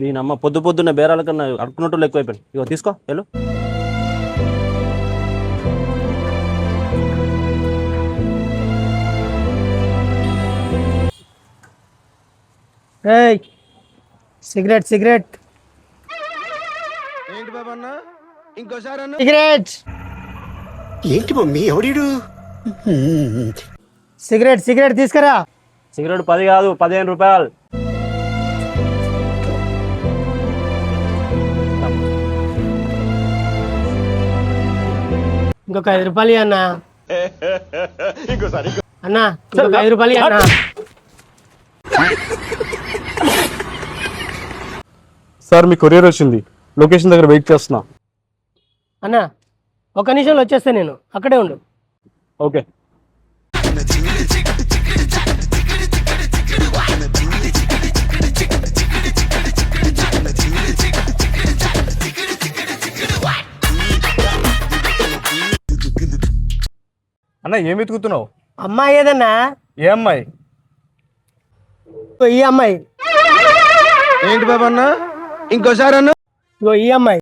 దీని అమ్మ పొద్దు పొద్దున్న బేరాల కన్నా అడుకున్నట్టు ఎక్కువైపోయింది. ఇగో తీసుకో వెళ్ళు. ఏయ్ సిగరెట్ సిగరెట్ ఏంటి బాబన్న ఇంకోసారి అన్న సిగరెట్ ఏంటి మమ్మీ ఎవడీడు? సిగరెట్ సిగరెట్ తీసుకురా. సిగరెట్ 10 కాదు 15 రూపాయలు. ఇంకొక 5 రూపాయలు అన్న. అన్న ఇంకొక 5 రూపాయలు అన్న. సార్ మీ కొరియర్ వచ్చింది, లొకేషన్ దగ్గర వెయిట్ చేస్తున్నా. అన్న ఒక నిమిషంలో వచ్చేస్తా, నేను అక్కడే ఉండు. ఓకే. అన్న ఏం వెతుకుతున్నావు? అమ్మాయి ఏదన్నా? ఏ అమ్మాయి? ఈ అమ్మాయి. ఏంటి బాబన్న ఇంకోసారి అన్న ఇగో ఈ అమ్మాయి.